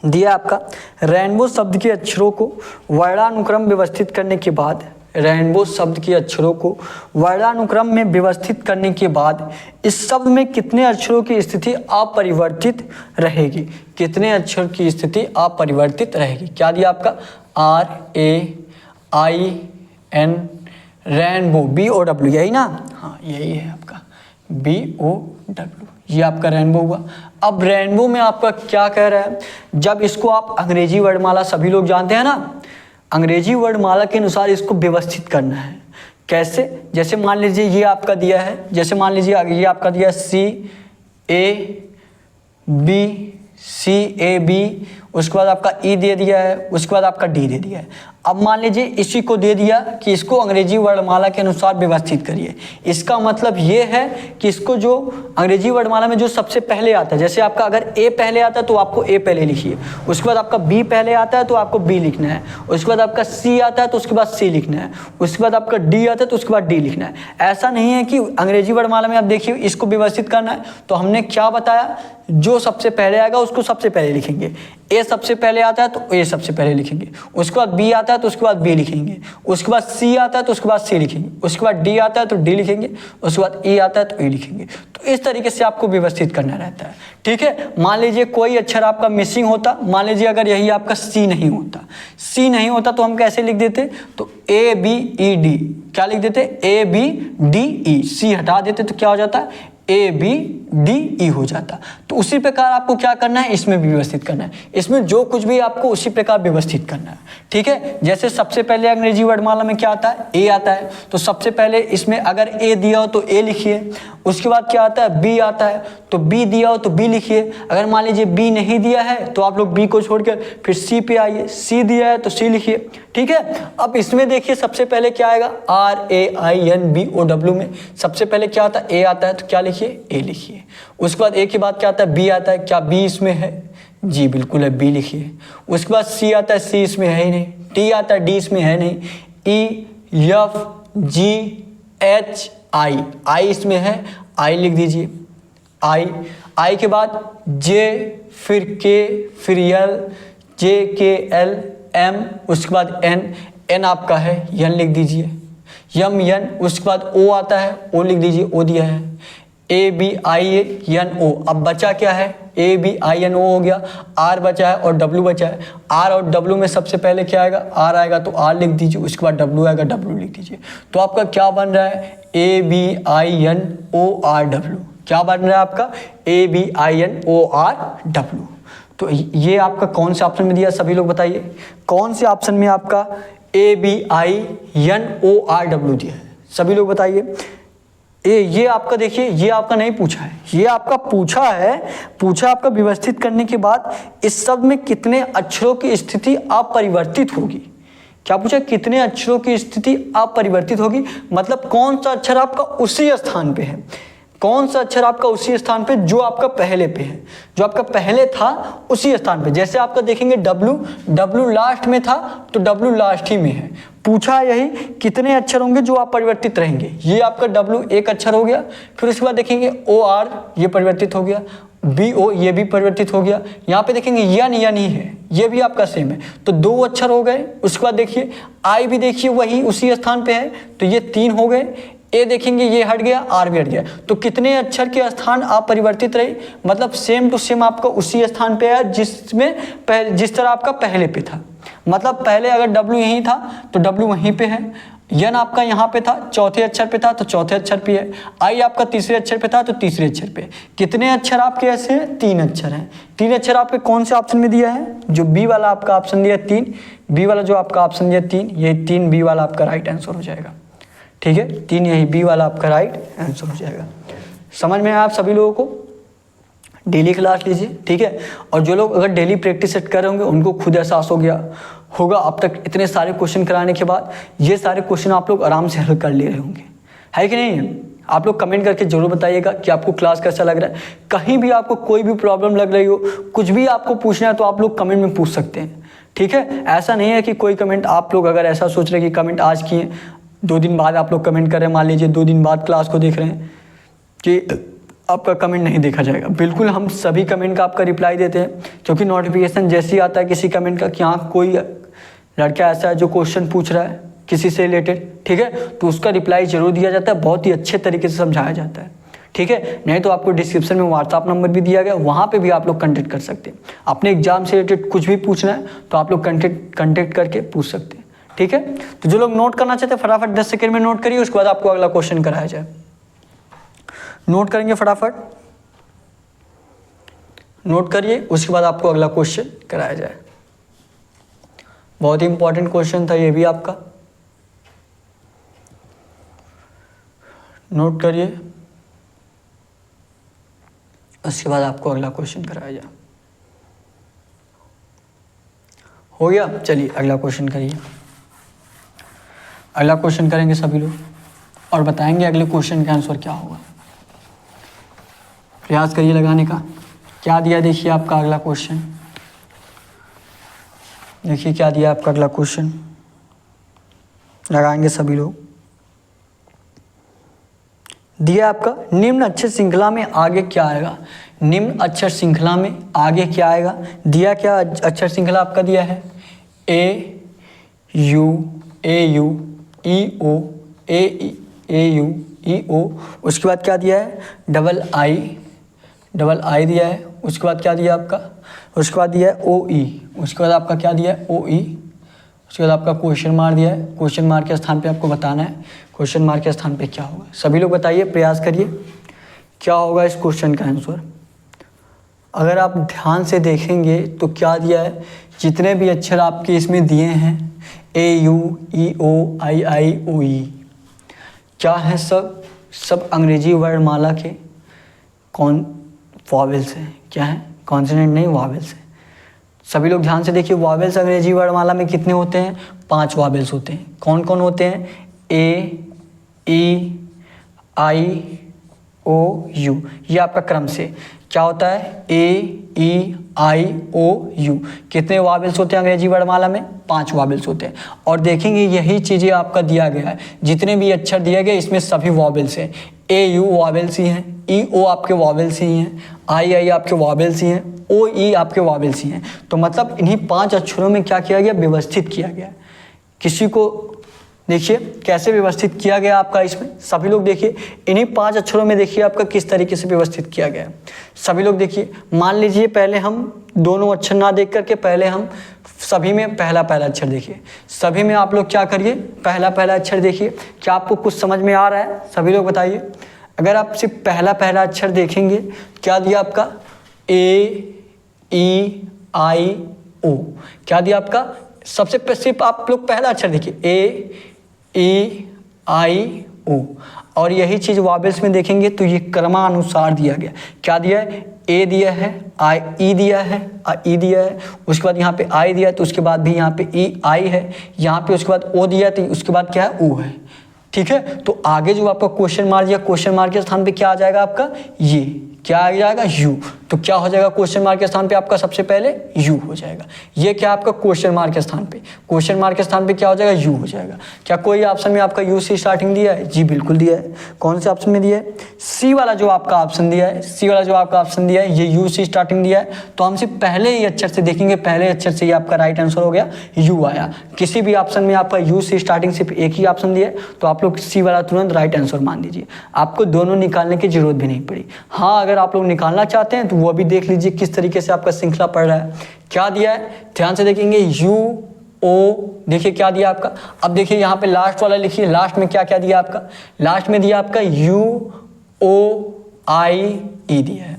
दिया आपका रेनबो शब्द के अक्षरों को वर्णानुक्रम व्यवस्थित करने के बाद, रेनबो शब्द के अक्षरों को वर्णानुक्रम में व्यवस्थित करने के बाद इस शब्द में कितने अक्षरों की स्थिति अपरिवर्तित रहेगी? कितने अक्षर की स्थिति अपरिवर्तित रहेगी? क्या दिया आपका? RAIN, रेनबो, BOW, यही ना? हाँ यही है आपका BOW, ये आपका रेनबो हुआ। अब रेनबो में आपका क्या कह रहा है, जब इसको आप अंग्रेजी वर्णमाला, सभी लोग जानते हैं ना, अंग्रेजी वर्णमाला के अनुसार इसको व्यवस्थित करना है। कैसे? जैसे मान लीजिए ये आपका दिया है, जैसे मान लीजिए ये आपका दिया CAB, उसके बाद आपका E दे दिया है, उसके बाद आपका D दे दिया है। अब मान लीजिए इसी को दे दिया कि इसको अंग्रेजी वर्णमाला के अनुसार व्यवस्थित करिए। इसका मतलब ये है कि इसको जो अंग्रेजी वर्णमाला में जो सबसे पहले आता है, जैसे आपका अगर A पहले आता है तो आपको A पहले लिखिए, उसके बाद आपका B पहले आता है तो आपको B लिखना है, उसके बाद आपका C आता है तो उसके बाद C लिखना है, उसके बाद आपका D आता है तो उसके बाद D लिखना है। ऐसा नहीं है कि अंग्रेजी वर्णमाला में आप देखिए इसको व्यवस्थित करना है, तो हमने क्या बताया, जो सबसे पहले आएगा उसको सबसे पहले लिखेंगे। A सबसे पहले आता है तो A सबसे पहले लिखेंगे, उसके बाद B आता है तो उसके बाद B लिखेंगे, उसके बाद C आता है तो उसके बाद C लिखेंगे, उसके बाद D आता है तो D लिखेंगे, उसके बाद E आता है तो E लिखेंगे। तो इस तरीके से आपको व्यवस्थित करना रहता है। ठीक है, मान लीजिए कोई अक्षर आपका मिसिंग होता, मान लीजिए अगर यही आपका C नहीं होता, C नहीं होता तो हम कैसे लिख देते, तो ABED, क्या लिख देते, ABDE, C हटा देते तो क्या हो जाता, ABDE हो जाता। तो उसी प्रकार आपको क्या करना है, इसमें भी व्यवस्थित करना है, इसमें जो कुछ भी आपको उसी प्रकार व्यवस्थित करना है। ठीक है, जैसे सबसे पहले अंग्रेजी वर्णमाला में क्या आता है, A आता है, तो सबसे पहले इसमें अगर A दिया हो तो A लिखिए, उसके बाद क्या आता है, B आता है तो B दिया हो तो B लिखिए, अगर मान लीजिए B नहीं दिया है तो आप लोग B को छोड़कर फिर C पे आइए, C दिया है तो C लिखिए। ठीक है, अब इसमें देखिए सबसे पहले क्या आएगा, RAINBOW में सबसे पहले क्या आता है, A आता है तो क्या लिखिए, A लिखिए। उसके बाद A के बाद क्या आता है, B आता है, क्या B इसमें है, जी बिल्कुल है, B लिखिए। उसके बाद C आता है, C इसमें है ही नहीं, T आता है, D इसमें है नहीं, EFGHI इसमें है, I लिख दीजिए, I के बाद J, फिर K, फिर L, JKL, M, उसके बाद N आपका है, N लिख दीजिए, N, उसके बाद O आता है, O लिख दीजिए, O दिया है, ABINO। अब बचा क्या है, ABINO हो गया, R बचा है और W बचा है। R और W में सबसे पहले क्या आएगा, R आएगा तो R लिख दीजिए, उसके बाद W आएगा, W लिख दीजिए। तो आपका क्या बन रहा है, ABINORW, क्या बन रहा है आपका, ABINORW। तो ये आपका कौन से ऑप्शन में दिया, सभी लोग बताइए, कौन से ऑप्शन में आपका ABINORW दिया है, सभी लोग बताइए। ये आपका देखिए, ये आपका नहीं पूछा है, ये आपका पूछा आपका व्यवस्थित करने के बाद इस शब्द में कितने अक्षरों की स्थिति अपरिवर्तित होगी। क्या पूछा, कितने अक्षरों की स्थिति अपरिवर्तित होगी, मतलब कौन सा अक्षर आपका उसी स्थान पे है, कौन सा अक्षर आपका उसी स्थान पे जो आपका पहले पे है, जो आपका पहले था उसी स्थान पे। जैसे आपका देखेंगे W लास्ट में था तो W लास्ट ही में है। पूछा यही कितने अक्षर होंगे जो आप परिवर्तित रहेंगे, ये आपका W एक अक्षर हो गया, फिर उसके बाद देखेंगे OR ये परिवर्तित हो गया, BO ये भी परिवर्तित हो गया, यहाँ पे देखेंगे N ही है, ये भी आपका सेम है, तो 2 अक्षर हो गए। उसके बाद देखिए I भी देखिए वही उसी स्थान पे है, तो ये 3 हो गए। A देखेंगे ये हट गया, R भी हट गया, तो कितने अक्षर के स्थान अपरिवर्तित रहे, मतलब सेम टू सेम आपका उसी स्थान पे है जिसमें जिस तरह आपका पहले पे था। मतलब पहले अगर W यहीं था तो W वहीं पे है, N आपका यहाँ पे था, चौथे अक्षर पे था तो चौथे अक्षर पे है, I आपका तीसरे अक्षर पे था तो तीसरे अक्षर पे। कितने अक्षर आपके ऐसे हैं, 3 अक्षर हैं। 3 अक्षर आपके कौन से ऑप्शन में दिया है, जो B वाला आपका ऑप्शन दिया 3, B वाला जो आपका ऑप्शन दिया 3, ये 3 B वाला आपका राइट आंसर हो जाएगा। ठीक है, 3 यही बी वाला आपका राइट आंसर हो जाएगा। समझ में आया आप सभी लोगों को? डेली क्लास लीजिए, ठीक है। और जो लोग अगर डेली प्रैक्टिस सेट कर रहे होंगे उनको खुद एहसास हो गया होगा अब तक इतने सारे क्वेश्चन कराने के बाद ये सारे क्वेश्चन आप लोग आराम से हल कर ले रहे होंगे, है कि नहीं? आप लोग कमेंट करके जरूर बताइएगा कि आपको क्लास कैसा लग रहा है। कहीं भी आपको कोई भी प्रॉब्लम लग रही हो, कुछ भी आपको पूछना है तो आप लोग कमेंट में पूछ सकते हैं, ठीक है। ऐसा नहीं है कि कोई कमेंट आप लोग अगर ऐसा सोच रहे हैं कि कमेंट आज किए 2 दिन बाद आप लोग कमेंट कर रहे हैं, मान लीजिए 2 दिन बाद क्लास को देख रहे हैं कि आपका कमेंट नहीं देखा जाएगा। बिल्कुल हम सभी कमेंट का आपका रिप्लाई देते हैं, क्योंकि नोटिफिकेशन जैसे ही आता है किसी कमेंट का कि हाँ कोई लड़का ऐसा है जो क्वेश्चन पूछ रहा है किसी से रिलेटेड, ठीक है, तो उसका रिप्लाई जरूर दिया जाता है, बहुत ही अच्छे तरीके से समझाया जाता है, ठीक है। नहीं तो आपको डिस्क्रिप्शन में व्हाट्सअप नंबर भी दिया गया, वहाँ पे भी आप लोग कंटेक्ट कर सकते हैं। अपने एग्जाम से रिलेटेड कुछ भी पूछना है तो आप लोग कंटेक्ट करके पूछ सकते हैं, ठीक है। तो जो लोग नोट करना चाहते हैं फटाफट 10 सेकेंड में नोट करिए, उसके बाद आपको अगला क्वेश्चन कराया जाए। नोट करेंगे फटाफट, नोट करिए, उसके बाद आपको अगला क्वेश्चन कराया जाए। बहुत ही इंपॉर्टेंट क्वेश्चन था ये भी आपका, नोट करिए, उसके बाद आपको अगला क्वेश्चन कराया जाए। हो गया, चलिए अगला क्वेश्चन करिए। अगला क्वेश्चन करेंगे सभी लोग और बताएंगे अगले क्वेश्चन का आंसर क्या होगा। प्रयास करिए लगाने का। क्या दिया देखिए आपका अगला क्वेश्चन, देखिए क्या दिया आपका अगला क्वेश्चन, लगाएंगे सभी लोग। दिया आपका निम्न अक्षर श्रृंखला में आगे क्या आएगा, निम्न अक्षर श्रृंखला में आगे क्या आएगा। दिया क्या अक्षर श्रृंखला आपका दिया है, ए यू ई ओ ई ओ, उसके बाद क्या दिया है, डबल आई दिया है, उसके बाद क्या दिया आपका, उसके बाद दिया है ओ ई, उसके बाद आपका क्या दिया है ओ ई, उसके बाद आपका क्वेश्चन मार्क दिया है, क्वेश्चन मार्क के स्थान पे आपको बताना है क्वेश्चन मार्क के स्थान पे क्या होगा। सभी लोग बताइए, प्रयास करिए क्या होगा इस क्वेश्चन का आंसर। अगर आप ध्यान से देखेंगे तो क्या दिया है, जितने भी अक्षर आपके इसमें दिए हैं ए यू ई ओ आई ओ ई, क्या है, सब अंग्रेजी वर्णमाला के कौन वॉवेल्स हैं, क्या है, कॉन्सोनेंट नहीं वॉवेल्स हैं। सभी लोग ध्यान से देखिए, वॉवेल्स अंग्रेजी वर्णमाला में कितने होते हैं, 5 वॉवेल्स होते हैं। कौन कौन होते हैं, ए ई आई ओ यू, ये आपका क्रम से क्या होता है, ए ई आई ओ यू। कितने वॉवेल्स होते हैं अंग्रेजी वर्णमाला में, 5 वॉवेल्स होते हैं। और देखेंगे यही चीज़ें आपका दिया गया है, जितने भी अक्षर दिए गए इसमें सभी वॉवेल्स हैं। ए यू वॉवेल्स ही हैं, ई ओ आपके वॉवेल्स ही हैं, आई आपके वॉवेल्स ही हैं, ओ ई आपके वॉवेल्स ही हैं। तो मतलब इन्हीं 5 अक्षरों में क्या किया गया, व्यवस्थित किया गया। किसी को देखिए कैसे व्यवस्थित किया गया आपका इसमें, सभी लोग देखिए इन्हीं 5 अक्षरों में देखिए आपका किस तरीके से व्यवस्थित किया गया है। सभी लोग देखिए, मान लीजिए पहले हम दोनों अक्षर ना देख करके पहले हम सभी में पहला अक्षर देखिए। सभी में आप लोग क्या करिए, पहला अक्षर देखिए। क्या आपको कुछ समझ में आ रहा है, सभी लोग बताइए। अगर आप सिर्फ पहला अक्षर देखेंगे, क्या दिया आपका, ए ई आई ओ, क्या दिया आपका, सबसे सिर्फ आप लोग पहला अक्षर देखिए, ए ई आई ओ। और यही चीज़ वॉवेल्स में देखेंगे तो ये क्रमानुसार दिया गया। क्या दिया है, ए दिया है, आई ई दिया है, उसके बाद यहाँ पे आई दिया है, तो उसके बाद भी यहाँ पे ई आई है, यहाँ पे उसके बाद ओ दिया, तो उसके बाद क्या है, ओ है, ठीक है। तो आगे जो आपका क्वेश्चन मार्क दिया, क्वेश्चन मार्क के स्थान पे क्या आ जाएगा आपका, ये क्या आ जाएगा, यू। तो क्या हो जाएगा क्वेश्चन मार्क के स्थान पे आपका, सबसे पहले यू हो जाएगा। ये क्या आपका क्वेश्चन मार्क के स्थान पे, क्वेश्चन मार्क के स्थान पे क्या हो जाएगा, यू हो जाएगा। क्या कोई ऑप्शन में आपका यू से स्टार्टिंग दिया है, जी बिल्कुल दिया है। कौन से ऑप्शन में दिया है, सी वाला जो आपका ऑप्शन दिया है, सी वाला जो आपका ऑप्शन दिया है ये यू से स्टार्टिंग दिया है। तो हम सिर्फ पहले ही अक्षर से देखेंगे, पहले अक्षर से ही आपका राइट आंसर हो गया, यू आया। किसी भी ऑप्शन में आपका यू से स्टार्टिंग सिर्फ एक ही ऑप्शन दिया है तो आप लोग सी वाला तुरंत राइट आंसर मान लीजिए, आपको दोनों निकालने की जरूरत भी नहीं पड़ी। हाँ, अगर आप लोग निकालना चाहते हैं तो वो भी देख लीजिए किस तरीके से आपका श्रृंखला पड़ रहा है। क्या दिया है, ध्यान से देखेंगे, यू ओ, देखिए क्या दिया आपका। अब देखिए यहाँ पे लास्ट वाला लिखिए, लास्ट में क्या क्या दिया आपका, लास्ट में दिया आपका यू ओ आई ई दिया है।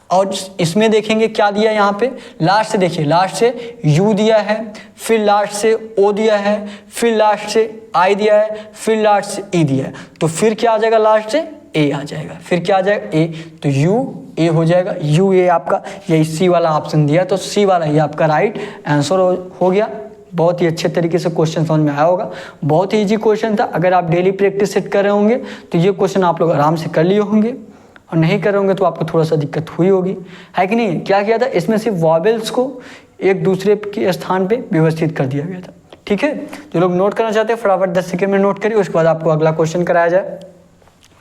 और इसमें देखेंगे क्या दिया है यहाँ पे, लास्ट से देखिए, लास्ट से यू दिया है, फिर लास्ट से ओ दिया है, फिर लास्ट से आई दिया है, फिर लास्ट से ई दिया है, तो फिर क्या आ जाएगा, लास्ट से ए आ जाएगा, फिर क्या आ जाएगा ए, तो यू ए हो जाएगा, यू ए आपका यही सी वाला ऑप्शन दिया, तो सी वाला ये आपका राइट आंसर हो गया। बहुत ही अच्छे तरीके से क्वेश्चन समझ में आया होगा, बहुत ही ईजी क्वेश्चन था। अगर आप डेली प्रैक्टिस सेट कर रहे होंगे तो ये क्वेश्चन आप लोग आराम से कर लिए होंगे, और नहीं कर रहे होंगे तो आपको थोड़ा सा दिक्कत हुई होगी, है कि नहीं। क्या किया था, इसमें सिर्फ वॉवेल्स को एक दूसरे के स्थान पे व्यवस्थित कर दिया गया था, ठीक है। जो लोग नोट करना चाहते हैं फटाफट 10 सेकंड में नोट करिए, उसके बाद आपको अगला क्वेश्चन कराया जाए,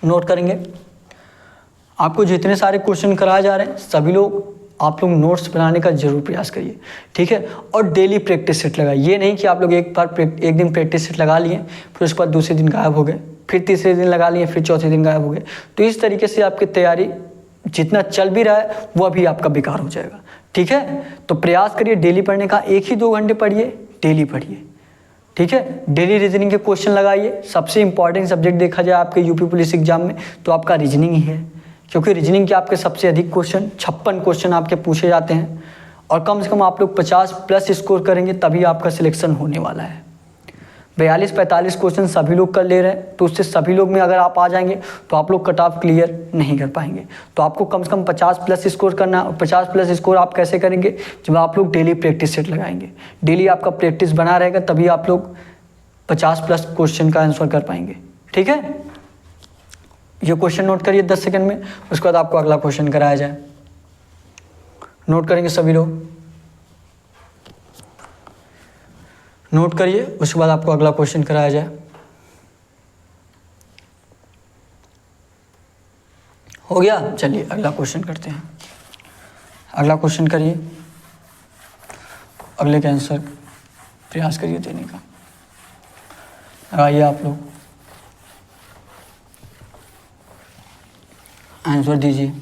नोट करेंगे। आपको जितने सारे क्वेश्चन कराए जा रहे हैं सभी लोग आप लोग नोट्स बनाने का जरूर प्रयास करिए, ठीक है। और डेली प्रैक्टिस सेट लगाइए, ये नहीं कि आप लोग एक दिन प्रैक्टिस सेट लगा लिए, फिर उसके बाद दूसरे दिन गायब हो गए, फिर तीसरे दिन लगा लिए, फिर चौथे दिन गायब हो गए, तो इस तरीके से आपकी तैयारी जितना चल भी रहा है वो अभी आपका बेकार हो जाएगा, ठीक है। तो प्रयास करिए डेली पढ़ने का, 1 ही 2 घंटे पढ़िए, डेली पढ़िए, ठीक है। डेली रीजनिंग के क्वेश्चन लगाइए। सबसे इंपॉर्टेंट सब्जेक्ट देखा जाए आपके यूपी पुलिस एग्जाम में तो आपका रीजनिंग ही है, क्योंकि रीजनिंग के आपके सबसे अधिक क्वेश्चन 56 क्वेश्चन आपके पूछे जाते हैं, और कम से कम आप लोग 50+ स्कोर करेंगे तभी आपका सिलेक्शन होने वाला है। 42-45 क्वेश्चन सभी लोग कर ले रहे हैं, तो उससे सभी लोग में अगर आप आ जाएंगे तो आप लोग कट ऑफ क्लियर नहीं कर पाएंगे। तो आपको कम से कम 50+ स्कोर करना है, और 50+ स्कोर आप कैसे करेंगे, जब आप लोग डेली प्रैक्टिस सेट लगाएंगे, डेली आपका प्रैक्टिस बना रहेगा, तभी आप लोग 50+ क्वेश्चन का आंसर कर पाएंगे, ठीक है। ये क्वेश्चन नोट करिए 10 सेकंड में, उसके बाद आपको अगला क्वेश्चन कराया जाए, नोट करेंगे सभी लोग, नोट करिए, उसके बाद आपको अगला क्वेश्चन कराया जाए। हो गया, चलिए अगला क्वेश्चन करते हैं। अगला क्वेश्चन करिए, अगले का आंसर प्रयास करिए देने का, लगाइए आप लोग, आंसर दीजिए।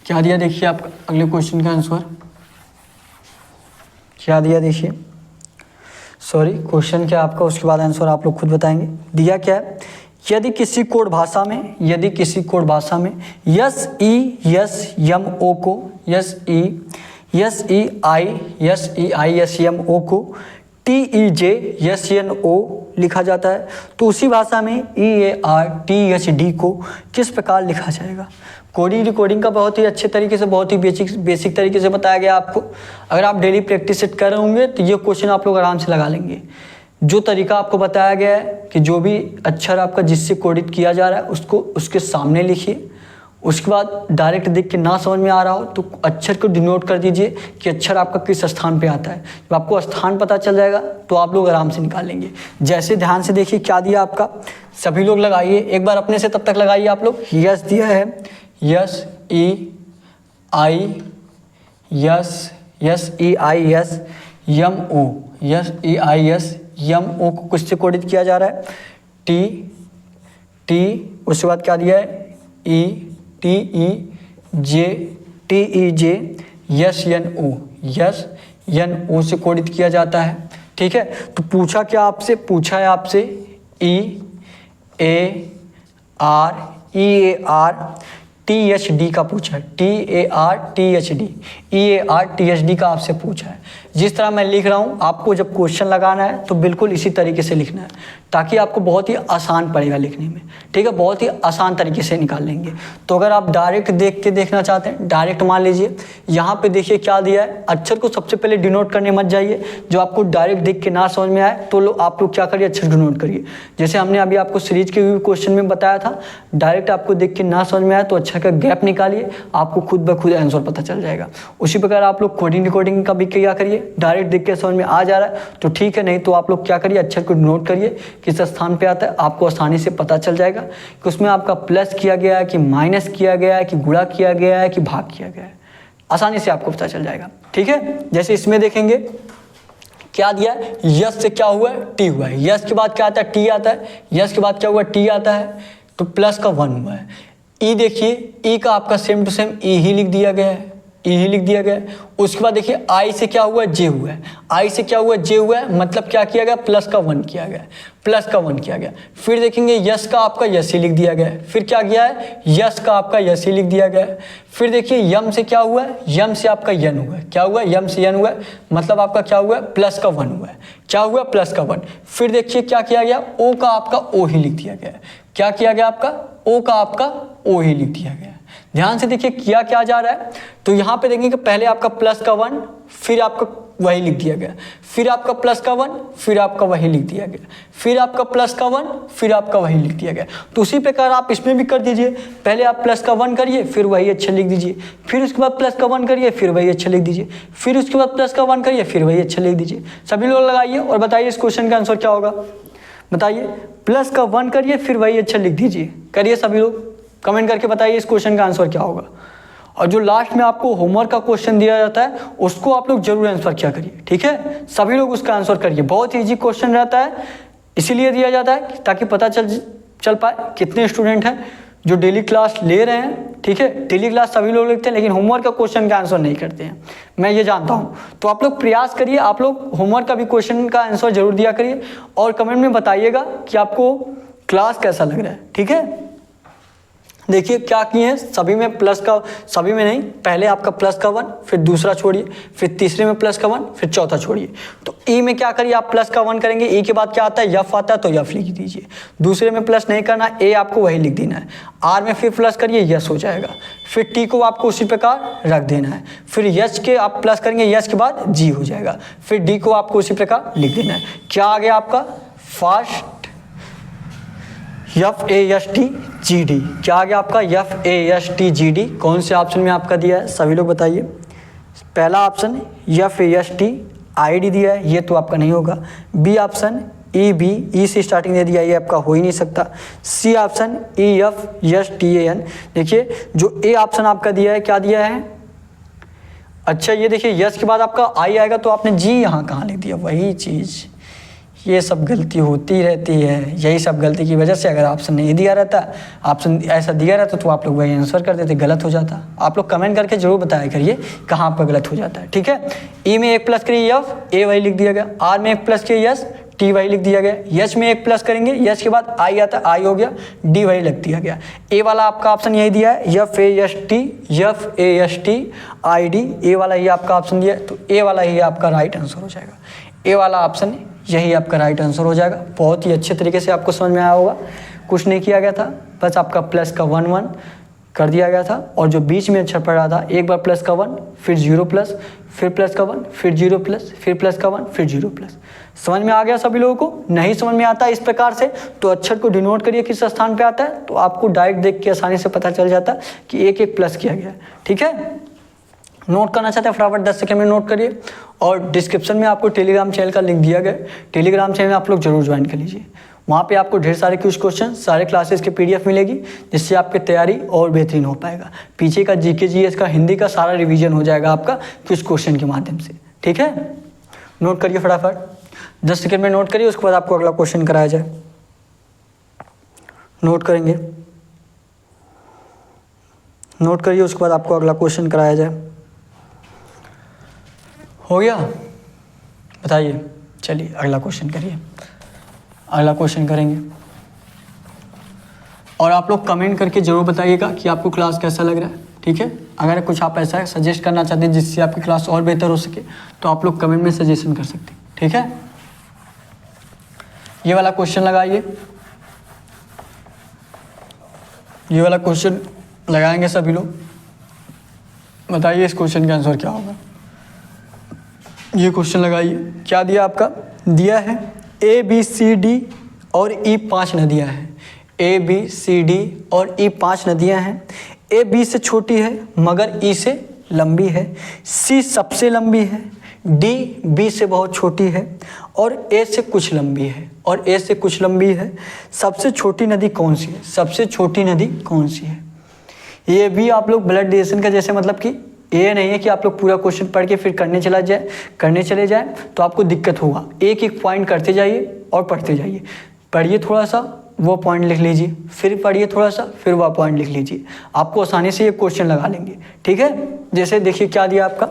क्या दिया देखिए आप अगले क्वेश्चन का आंसर क्या दिया देखिए, सॉरी क्वेश्चन क्या आपका, उसके बाद आंसर आप लोग खुद बताएंगे। दिया क्या है, यदि किसी कोड भाषा में यस ई यस यम ओ को यस ई आई यस यम ओ को TEJ यस एन ओ लिखा जाता है, तो उसी भाषा में EARTHD को किस प्रकार लिखा जाएगा। कोडिंग रिकॉर्डिंग का बहुत ही अच्छे तरीके से, बहुत ही बेसिक तरीके से बताया गया आपको। अगर आप डेली प्रैक्टिस सेट कर रहे होंगे तो ये क्वेश्चन आप लोग आराम से लगा लेंगे। जो तरीका आपको बताया गया है कि जो भी अक्षर आपका जिससे कोडित किया जा रहा है उसको उसके सामने लिखिए, उसके बाद डायरेक्ट देख के ना समझ में आ रहा हो तो अक्षर को डिनोट कर दीजिए कि अक्षर आपका किस स्थान पे आता है। जब आपको स्थान पता चल जाएगा तो आप लोग आराम से निकाल लेंगे। जैसे ध्यान से देखिए क्या दिया आपका, सभी लोग लगाइए एक बार अपने से, तब तक लगाइए आप लोग। यस दिया है, यस ई आई यस यम ओ, यस ई आई यस यम ओ को कुछ से कोडित किया जा रहा है, टी उसके बाद क्या दिया है, TEJ यस एन ओ से कोडित किया जाता है, ठीक है। तो पूछा क्या आपसे, पूछा है आपसे EARTHD का पूछा है, EARTHD का आपसे पूछा है। जिस तरह मैं लिख रहा हूँ आपको जब क्वेश्चन लगाना है तो बिल्कुल इसी तरीके से लिखना है, ताकि आपको बहुत ही आसान पड़ेगा लिखने में, ठीक है। बहुत ही आसान तरीके से निकाल लेंगे। तो अगर आप डायरेक्ट देख के देखना चाहते हैं, डायरेक्ट मान लीजिए यहाँ पे देखिए क्या दिया है, अक्षर को सबसे पहले डिनोट करने मत जाइए। जो आपको डायरेक्ट देख के ना समझ में आए तो आप लोग क्या करिए, अक्षर डिनोट करिए। जैसे हमने अभी आपको सीरीज के क्वेश्चन में बताया था, डायरेक्ट आपको देख के ना समझ में आए तो अक्षर का गैप निकालिए, आपको खुद ब खुद आंसर पता चल जाएगा। उसी प्रकार आप लोग कोडिंग रिकॉर्डिंग का भी क्या करिए, डायरेक्ट देख के समझ में आ जा रहा है तो ठीक है, नहीं तो आप लोग क्या करिए, अक्षर को नोट करिए किस स्थान पे आता है, आपको आसानी से पता चल जाएगा कि उसमें आपका प्लस किया गया है कि माइनस किया गया है कि गुणा किया गया है कि भाग किया गया है, आसानी से आपको पता चल जाएगा, ठीक है। जैसे इसमें देखेंगे क्या दिया है, यस से क्या हुआ है, टी हुआ है, यस के बाद क्या आता है, टी आता है, यस के बाद क्या हुआ, टी आता है, तो प्लस का 1 हुआ है। ई देखिए, ई का आपका सेम टू सेम ई ही लिख दिया गया है, ई ही लिख दिया गया है। उसके बाद देखिए आई से क्या हुआ, जे हुआ है, आई से क्या हुआ, जे हुआ है, मतलब क्या किया गया, प्लस का 1 किया गया, प्लस का 1 किया गया। फिर देखेंगे यस का आपका यस ही लिख दिया गया है, फिर क्या किया है, यस का आपका यस ही लिख दिया गया है। फिर देखिए यम से क्या हुआ है, यम से आपका यन हुआ है, क्या हुआ है, यम से यन हुआ है, मतलब आपका क्या हुआ है, प्लस का 1 हुआ है, क्या हुआ, प्लस का 1। फिर देखिए क्या किया गया, ओ का आपका ओ ही लिख दिया गया है, क्या किया गया आपका, ओ का आपका ओ ही लिख दिया गया है। ध्यान से देखिए किया क्या जा रहा है, तो यहाँ पे देखेंगे कि पहले आपका प्लस का 1, फिर आपका वही लिख दिया गया, फिर आपका प्लस का 1, फिर आपका वही लिख दिया गया, फिर आपका प्लस का 1, फिर आपका वही लिख दिया गया। तो उसी प्रकार आप इसमें भी कर दीजिए, पहले आप प्लस का 1 करिए, फिर वही अक्षर लिख दीजिए, फिर उसके बाद प्लस का 1 करिए, फिर वही अक्षर लिख दीजिए, फिर उसके बाद प्लस का 1 करिए, फिर वही अक्षर लिख दीजिए। सभी लोग लगाइए और बताइए इस क्वेश्चन का आंसर क्या होगा, बताइए। प्लस का 1 करिए, फिर वही अक्षर लिख दीजिए, करिए सभी लोग, कमेंट करके बताइए इस क्वेश्चन का आंसर क्या होगा। और जो लास्ट में आपको होमवर्क का क्वेश्चन दिया जाता है उसको आप लोग जरूर आंसर किया करिए, ठीक है, सभी लोग उसका आंसर करिए। बहुत इजी क्वेश्चन रहता है, इसीलिए दिया जाता है ताकि पता चल पाए कितने स्टूडेंट हैं जो डेली क्लास ले रहे हैं, ठीक है। डेली क्लास सभी लोग लिखते हैं लेकिन होमवर्क का क्वेश्चन का आंसर नहीं करते हैं, मैं ये जानता हूँ। तो आप लोग प्रयास करिए, आप लोग होमवर्क का भी क्वेश्चन का आंसर जरूर दिया करिए और कमेंट में बताइएगा कि आपको क्लास कैसा लग रहा है, ठीक है। देखिए क्या किए हैं, सभी में प्लस का, सभी में नहीं, पहले आपका प्लस का 1, फिर दूसरा छोड़िए, फिर तीसरे में प्लस का 1, फिर चौथा छोड़िए। तो ई में क्या करिए, आप प्लस का 1 करेंगे, ई के बाद क्या आता है, यफ आता है, तो यफ लिख दीजिए। दूसरे में प्लस नहीं करना, ए आपको वही लिख देना है। आर में फिर प्लस करिए, यस हो जाएगा। फिर टी को आपको उसी प्रकार रख देना है। फिर यस के आप प्लस करेंगे, यस के बाद जी हो जाएगा। फिर डी को आपको उसी प्रकार लिख देना है। क्या आ गया आपका, फास्ट FASTGD, क्या आ गया आपका, FASTGD। कौन से ऑप्शन में आपका दिया है, सभी लोग बताइए। पहला ऑप्शन FASTID दिया है, ये तो आपका नहीं होगा। बी ऑप्शन EB, ई से स्टार्टिंग दे दिया, ये आपका हो ही नहीं सकता। C option EFSTAN। देखिए जो ए ऑप्शन आपका दिया है, क्या दिया है, अच्छा ये देखिए यस के बाद आपका आई आएगा तो आपने जी यहाँ कहाँ लिख दिया, वही चीज़, ये सब गलती होती रहती है। यही सब गलती की वजह से अगर ऑप्शन नहीं दिया रहता, ऑप्शन ऐसा दिया रहता तो आप लोग वही आंसर कर देते, गलत हो जाता। आप लोग कमेंट करके जरूर बताया करिए कहाँ आपका गलत हो जाता है, ठीक है। ई में एक प्लस करिए, एफ, ए वही लिख दिया गया। आर में एक प्लस किए, यस, टी वही लिख दिया गया। यस में एक प्लस करेंगे, यस के बाद आई आता है, आई हो गया, डी वही लिख दिया गया। ए वाला आपका ऑप्शन यही दिया है, FASTID, ए वाला ही आपका ऑप्शन दिया है, तो ए वाला ही आपका राइट आंसर हो जाएगा। ए वाला ऑप्शन यही आपका राइट आंसर हो जाएगा। बहुत ही अच्छे तरीके से आपको समझ में आया होगा, कुछ नहीं किया गया था, बस आपका प्लस का 1 कर दिया गया था और जो बीच में अक्षर पड़ रहा था, एक बार प्लस का 1, फिर 0 प्लस, फिर प्लस का 1, फिर 0 प्लस, फिर प्लस का 1, फिर 0 प्लस। समझ में आ गया सभी लोगों को? नहीं समझ में आता इस प्रकार से तो अक्षर को डिनोट करिए किस स्थान पे आता है, तो आपको डायरेक्ट देख के आसानी से पता चल जाता कि एक एक प्लस किया गया है, ठीक है। नोट करना चाहते हैं फटाफट 10 सेकंड में नोट करिए और डिस्क्रिप्शन में आपको टेलीग्राम चैनल का लिंक दिया गया है, टेलीग्राम चैनल आप लोग जरूर ज्वाइन कर लीजिए। वहाँ पे आपको ढेर सारे क्विज क्वेश्चन, सारे क्लासेस के PDF मिलेगी, जिससे आपकी तैयारी और बेहतरीन हो पाएगा। पीछे का GK GS का हिंदी का सारा रिवीजन हो जाएगा आपका क्विज क्वेश्चन के माध्यम से, ठीक है। नोट करिए फटाफट 10 सेकंड में नोट करिए, उसके बाद आपको अगला क्वेश्चन कराया जाए। नोट करेंगे, नोट करिए, उसके बाद आपको अगला क्वेश्चन कराया जाए। हो गया, बताइए, चलिए अगला क्वेश्चन करिए, अगला क्वेश्चन करेंगे। और आप लोग कमेंट करके जरूर बताइएगा कि आपको क्लास कैसा लग रहा है, ठीक है। अगर कुछ आप ऐसा सजेस्ट करना चाहते हैं जिससे आपकी क्लास और बेहतर हो सके तो आप लोग कमेंट में सजेशन कर सकते हैं, ठीक है। ये वाला क्वेश्चन लगाइए, ये वाला क्वेश्चन लगाएंगे सभी लोग, बताइए इस क्वेश्चन का आंसर क्या होगा। ये क्वेश्चन लगाइए, क्या दिया आपका, दिया है ABCD और E 5 नदियाँ हैं। ABCD और E 5 नदियाँ हैं। A B से छोटी है मगर E से लंबी है, C सबसे लंबी है, D B से बहुत छोटी है और A से कुछ लंबी है, और A से कुछ लंबी है। सबसे छोटी नदी कौन सी है, सबसे छोटी नदी कौन सी है। ये भी आप लोग ब्लड रिलेशन का जैसे, मतलब कि ये नहीं है कि आप लोग पूरा क्वेश्चन पढ़ के फिर करने चले जाए तो आपको दिक्कत होगा। एक एक पॉइंट करते जाइए और पढ़ते जाइए, पढ़िए थोड़ा सा वो पॉइंट लिख लीजिए, फिर पढ़िए थोड़ा सा, फिर वह पॉइंट लिख लीजिए, आपको आसानी से ये क्वेश्चन लगा लेंगे। ठीक है, जैसे देखिए क्या दिया आपका,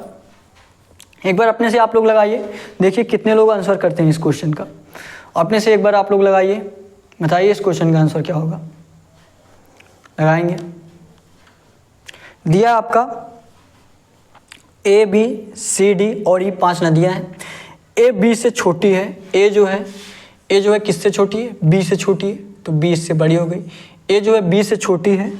एक बार अपने से आप लोग लगाइए, देखिए कितने लोग आंसर करते हैं इस क्वेश्चन का। अपने से एक बार आप लोग लगाइए, बताइए इस क्वेश्चन का आंसर क्या होगा। लगाएंगे, दिया आपका ए बी सी डी और ई 5 नदियां हैं। ए बी से छोटी है, ए जो है किससे छोटी है, बी से छोटी है, तो बी इससे बड़ी हो गई। ए जो है बी से छोटी है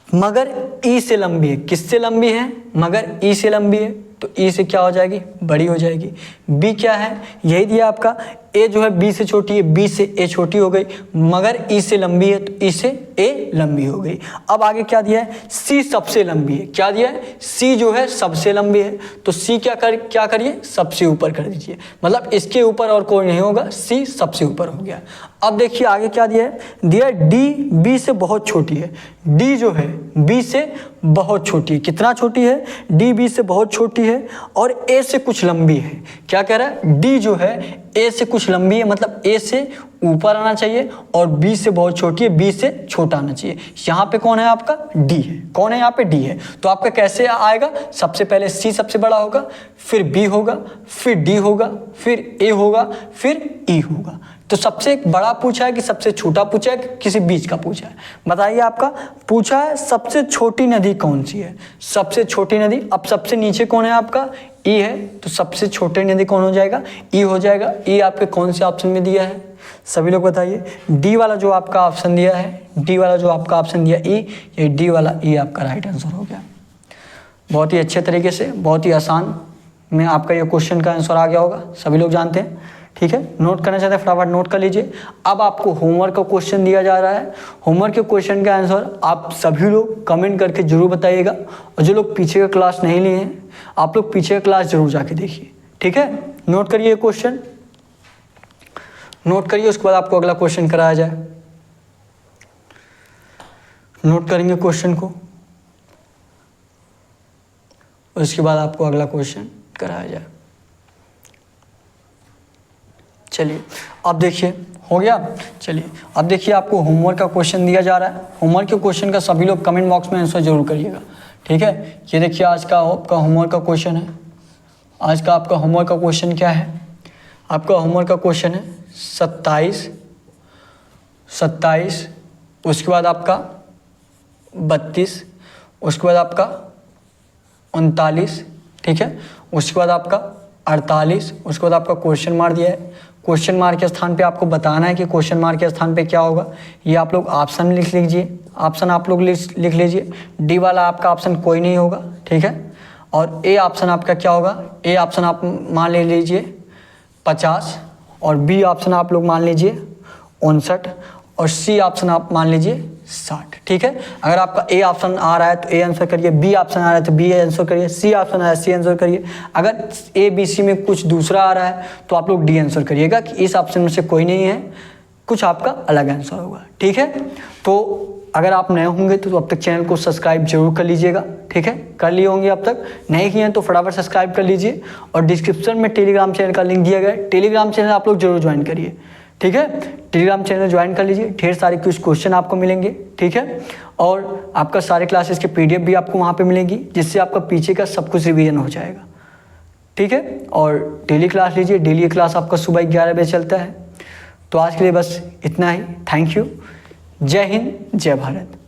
मगर ई से लंबी है, किससे लंबी है, मगर ई से लंबी है, तो ई से क्या हो जाएगी, बड़ी हो जाएगी। बी क्या है, यही दिया आपका, ए जो है बी से छोटी है, बी से ए छोटी हो गई, मगर ई से लंबी है, तो ई से ए लंबी हो गई। अब आगे क्या दिया है, सी सबसे लंबी है, क्या दिया है, सी जो है सबसे लंबी है, तो सी क्या करिए, सबसे ऊपर कर दीजिए, मतलब इसके ऊपर और कोई नहीं होगा, सी सबसे ऊपर हो गया। अब देखिए आगे क्या दिया है, डी बी से बहुत छोटी है, डी जो है बी से बहुत छोटी है, कितना छोटी है, डी बी से बहुत छोटी है और ए से कुछ लंबी है। क्या कह रहा है, डी जो है ए से कुछ लंबी है, मतलब ए से ऊपर आना चाहिए, और बी से बहुत छोटी है, बी से छोटा आना चाहिए। यहाँ पे कौन है आपका, डी है, कौन है यहाँ पे, डी है। तो आपका कैसे आएगा, सबसे पहले सी सबसे बड़ा होगा, फिर बी होगा, फिर डी होगा, फिर ए होगा, फिर ई होगा। तो सबसे बड़ा पूछा है कि सबसे छोटा पूछा है कि किसी बीच का पूछा है, बताइए। आपका पूछा है सबसे छोटी नदी कौन सी है, सबसे छोटी नदी। अब सबसे नीचे कौन है आपका, ई है, तो सबसे छोटी नदी कौन हो जाएगा, ई हो जाएगा। ई आपके कौन से ऑप्शन में दिया है, सभी लोग बताइए। डी वाला जो आपका ऑप्शन दिया है, डी वाला जो आपका ऑप्शन दिया ई, ये डी वाला ई आपका राइट आंसर हो गया। बहुत ही अच्छे तरीके से, बहुत ही आसान में आपका ये क्वेश्चन का आंसर आ गया होगा, सभी लोग जानते हैं। ठीक है, नोट करना चाहते हैं फटाफट नोट कर लीजिए। अब आपको होमवर्क का क्वेश्चन दिया जा रहा है, होमवर्क के क्वेश्चन का आंसर आप सभी लोग कमेंट करके जरूर बताइएगा, और जो लोग पीछे का क्लास नहीं लिए हैं आप लोग पीछे का क्लास जरूर जाके देखिए। ठीक है, नोट करिए क्वेश्चन, नोट करिए, उसके बाद आपको अगला क्वेश्चन कराया जाए। नोट करेंगे क्वेश्चन को, उसके बाद आपको अगला क्वेश्चन कराया जाए। चलिए अब देखिए, हो गया। चलिए अब देखिए, आपको होमवर्क का क्वेश्चन दिया जा रहा है। होमवर्क के क्वेश्चन का सभी लोग कमेंट बॉक्स में आंसर जरूर करिएगा। ठीक है, ये देखिए आज का आपका होमवर्क का क्वेश्चन है। आज का आपका होमवर्क का क्वेश्चन क्या है, आपका होमवर्क का क्वेश्चन है 27, उसके बाद आपका 32, उसके बाद आपका 39, ठीक है, उसके बाद आपका 48, उसके बाद आपका क्वेश्चन मार्क दिया है। क्वेश्चन मार्क के स्थान पे आपको बताना है कि क्वेश्चन मार्क के स्थान पे क्या होगा। ये आप लोग ऑप्शन लिख लीजिए, ऑप्शन आप लोग लिख लीजिए। डी वाला आपका ऑप्शन कोई नहीं होगा, ठीक है। और ए ऑप्शन आपका क्या होगा, ए ऑप्शन आप मान ले लीजिए 50, और बी ऑप्शन आप लोग मान लीजिए 59, और सी ऑप्शन आप मान लीजिए 60। ठीक है, अगर आपका ए ऑप्शन आ रहा है तो ए आंसर करिए, बी ऑप्शन आ रहा है तो बी आंसर करिए, सी ऑप्शन आ रहा है सी आंसर करिए। अगर ए बी सी में कुछ दूसरा आ रहा है तो आप लोग डी आंसर करिएगा कि इस ऑप्शन में से कोई नहीं है, कुछ आपका अलग आंसर होगा। ठीक है, तो अगर आप नए होंगे तो अब तक चैनल को सब्सक्राइब जरूर कर लीजिएगा। ठीक है, कर लिए होंगे, अब तक नहीं किए हैं तो फटाफट सब्सक्राइब कर लीजिए, और डिस्क्रिप्शन में टेलीग्राम चैनल का लिंक दिया गया है, टेलीग्राम चैनल आप लोग जरूर ज्वाइन करिए। ठीक है, टेलीग्राम चैनल ज्वाइन कर लीजिए, ढेर सारे कुछ क्वेश्चन आपको मिलेंगे। ठीक है, और आपका सारे क्लासेस के PDF भी आपको वहाँ पे मिलेगी, जिससे आपका पीछे का सब कुछ रिवीजन हो जाएगा। ठीक है, और डेली क्लास लीजिए, डेली क्लास आपका सुबह 11 बजे चलता है। तो आज के लिए बस इतना ही, थैंक यू, जय हिंद, जय भारत।